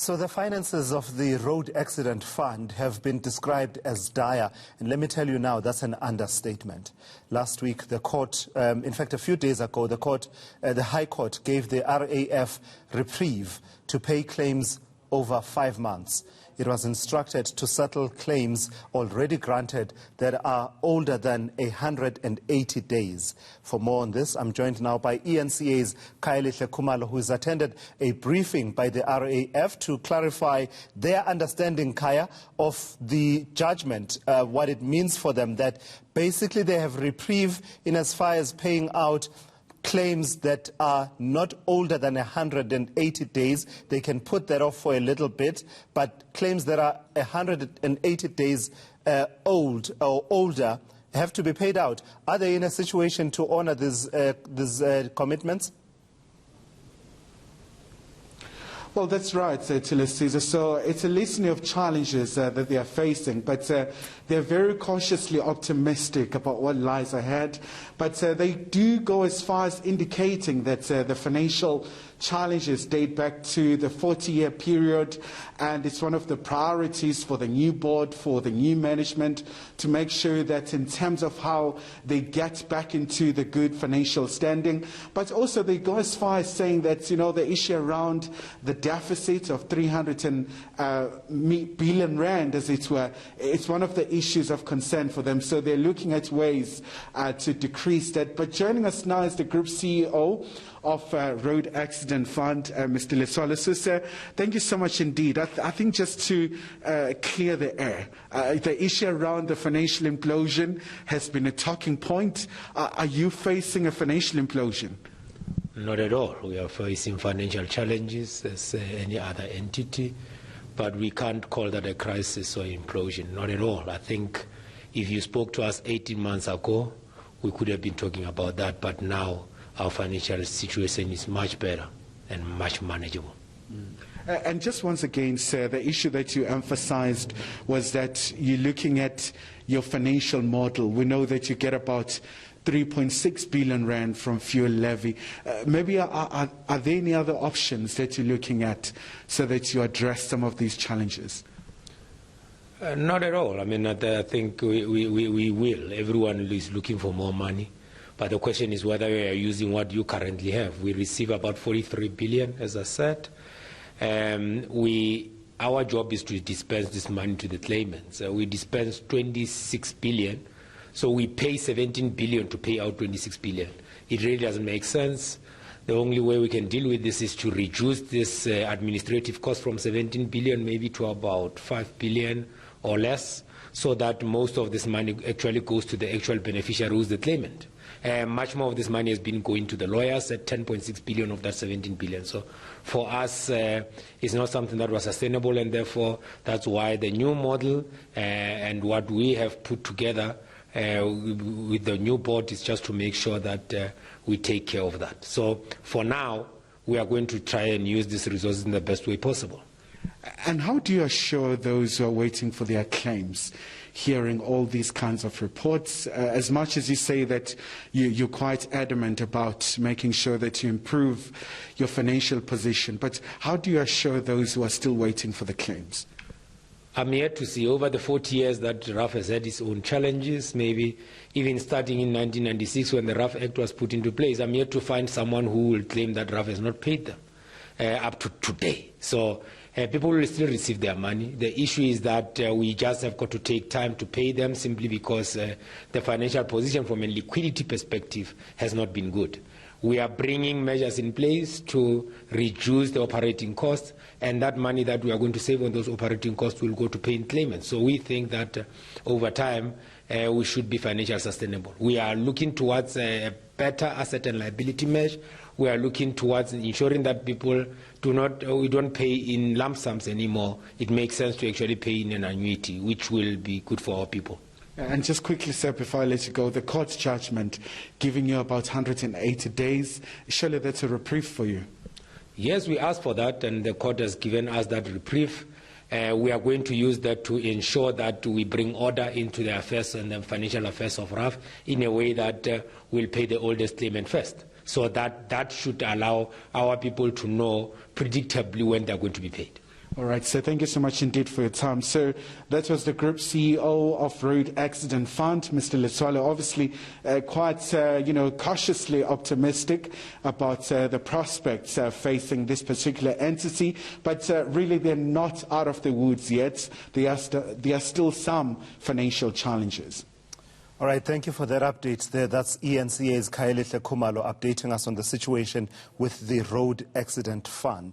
So the finances of the Road Accident Fund have been described as dire. And let me tell you now, that's an understatement. Last week, the court, in fact, a few days ago, the High Court gave the RAF reprieve to pay claims over 5 months. It was instructed to settle claims already granted that are older than 180 days. For more on this, I'm joined now by eNCA's Khayelihle Khumalo, who has attended a briefing by the RAF to clarify their understanding, Kaya, of the judgment, what it means for them, that basically they have reprieve in as far as paying out claims that are not older than 180 days. They can put that off for a little bit, but claims that are 180 days old or older have to be paid out. Are they in a situation to honor these commitments? Well, that's right, Caesar. So it's a litany of challenges that they are facing, but they're very cautiously optimistic about what lies ahead. But they do go as far as indicating that the financial challenges date back to the 40-year period, and it's one of the priorities for the new board, for the new management, to make sure that in terms of how they get back into the good financial standing. But also they go as far as saying that, you know, the issue around the deficit of 300 billion rand, as it were, it's one of the issues of concern for them. So they're looking at ways to decrease that. But joining us now is the Group CEO of Road Accident Fund, Mr. Letsoalo. So, sir, thank you so much indeed. I think just to clear the air, the issue around the financial implosion has been a talking point. Are you facing a financial implosion? Not at all. We are facing financial challenges as any other entity, but we can't call that a crisis or implosion. Not at all. I think if you spoke to us 18 months ago, we could have been talking about that, but now our financial situation is much better and much manageable. And just once again, sir, the issue that you emphasized was that you're looking at your financial model. We know that you get about 3.6 billion rand from fuel levy. Maybe are there any other options that you're looking at so that you address some of these challenges? Not at all. I mean, I think we will. Everyone is looking for more money. But the question is whether we are using what you currently have. We receive about 43 billion, as I said. Our job is to dispense this money to the claimants. We dispense 26 billion. So we pay 17 billion to pay out 26 billion. It really doesn't make sense. The only way we can deal with this is to reduce this administrative cost from 17 billion maybe to about 5 billion or less, so that most of this money actually goes to the actual beneficiary, who's the claimant. Much more of this money has been going to the lawyers, at 10.6 billion of that 17 billion. So for us, it's not something that was sustainable, and therefore that's why the new model and what we have put together with the new board is just to make sure that we take care of that. So for now, we are going to try and use these resources in the best way possible. And how do you assure those who are waiting for their claims, hearing all these kinds of reports, as much as you say that you're quite adamant about making sure that you improve your financial position, but how do you assure those who are still waiting for the claims? I'm here to see over the 40 years that RAF has had its own challenges, maybe even starting in 1996 when the RAF Act was put into place. I'm here to find someone who will claim that RAF has not paid them up to today. So people will still receive their money. The issue is that we just have got to take time to pay them, simply because the financial position from a liquidity perspective has not been good. We are bringing measures in place to reduce the operating costs, and that money that we are going to save on those operating costs will go to paying claimants. So we think that over time we should be financially sustainable. We are looking towards a better asset and liability measure. We are looking towards ensuring that people we don't pay in lump sums anymore. It makes sense to actually pay in an annuity, which will be good for our people. And just quickly, sir, before I let you go, the court's judgment giving you about 180 days, surely that's a reprieve for you? Yes, we asked for that, and the court has given us that reprieve. We are going to use that to ensure that we bring order into the affairs and the financial affairs of RAF in a way that will pay the oldest claimant first. So that should allow our people to know predictably when they're going to be paid. All right, so thank you so much indeed for your time. So that was the Group CEO of Road Accident Fund, Mr. Letsoalo, obviously quite, cautiously optimistic about the prospects facing this particular entity, but really they're not out of the woods yet. There are still some financial challenges. All right, thank you for that update there. That's eNCA's Khayelihle Khumalo updating us on the situation with the Road Accident Fund.